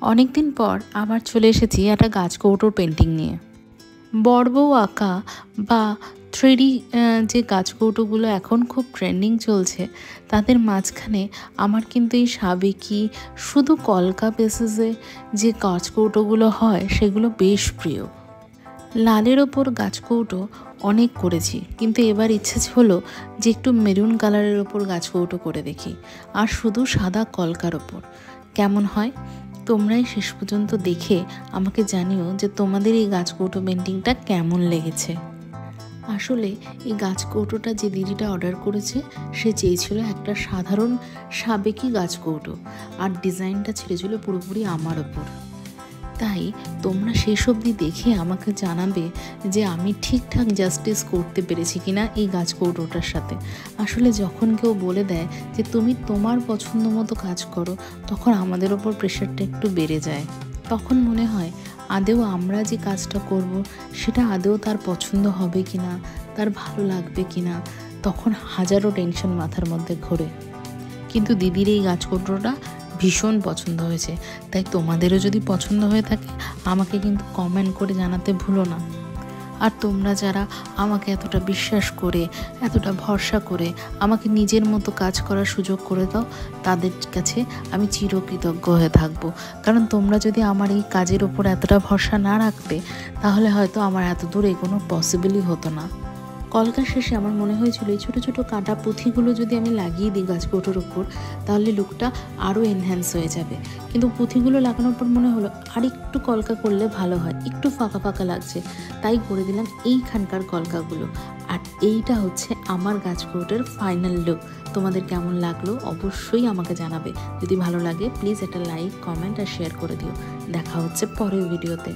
অনেক দিন পর আবার চলে এসেছি একটা গাছকৌটোর পেন্টিং নিয়ে। বড়বউ আঁকা বা 3D যে গাছকৌটোগুলো এখন খুব ট্রেন্ডিং চলছে, তাদের মাঝখানে আমার কিন্তু এই সাবেকি শুধু কলকা বেসিসে যে গাছকৌটোগুলো হয় সেগুলো বেশ প্রিয়। লালের ওপর গাছকৌটো অনেক করেছি, কিন্তু এবার ইচ্ছে হলো যে একটু মেরুন কালারের ওপর গাছকৌটো করে দেখি, আর শুধু সাদা কলকার ওপর কেমন হয়। তোমরাই শেষ পর্যন্ত দেখে আমাকে জানিও যে তোমাদের এই গাছকৌটো পেন্টিংটা কেমন লেগেছে। আসলে এই গাছকৌটোটা যে দিদিটা অর্ডার করেছে সে চেয়েছিল একটা সাধারণ সাবেকি গাছকৌটো, আর ডিজাইনটা ছেড়েছিল পুরোপুরি আমার ওপর। তাই তোমরা শেষ অবধি দেখে আমাকে জানাবে যে আমি ঠিকঠাক জাস্টিস করতে পেরেছি কিনা এই গাছকৌটোটার সাথে। আসলে যখন কেউ বলে দেয় যে তুমি তোমার পছন্দ মতো কাজ করো, তখন আমাদের ওপর প্রেশারটা একটু বেড়ে যায়। তখন মনে হয় আদেও আমরা যে কাজটা করব সেটা আদেও তার পছন্দ হবে কিনা, তার ভালো লাগবে কিনা, তখন হাজারো টেনশন মাথার মধ্যে ঘোরে। কিন্তু দিদির এই গাছকৌটোটা ভীষণ পছন্দ হয়েছে, তাই তোমাদেরও যদি পছন্দ হয়ে থাকে আমাকে কিন্তু কমেন্ট করে জানাতে ভুলো না। আর তোমরা যারা আমাকে এতটা বিশ্বাস করে, এতটা ভরসা করে আমাকে নিজের মতো কাজ করার সুযোগ করে দাও, তাদের কাছে আমি চিরকৃতজ্ঞ হয়ে থাকবো। কারণ তোমরা যদি আমার এই কাজের ওপর এতটা ভরসা না রাখতে, তাহলে হয়তো আমার এত দূর এগোনো পসিবলই হতো না। কলকার শেষে আমার মনে হয়েছিল এই ছোটো ছোটো কাটা পুঁথিগুলো যদি আমি লাগিয়ে দিই গাছকৌটোর ওপর, তাহলে লুকটা আরও এনহ্যান্স হয়ে যাবে। কিন্তু পুঁথিগুলো লাগানোর পর মনে হলো আর একটু কলকা করলে ভালো হয়, একটু ফাঁকা ফাঁকা লাগছে, তাই করে দিলাম এইখানকার কলকাগুলো। আর এইটা হচ্ছে আমার গাছকৌটোর ফাইনাল লুক। তোমাদের কেমন লাগলো অবশ্যই আমাকে জানাবে। যদি ভালো লাগে প্লিজ একটা লাইক, কমেন্ট আর শেয়ার করে দিও। দেখা হচ্ছে পরের ভিডিওতে।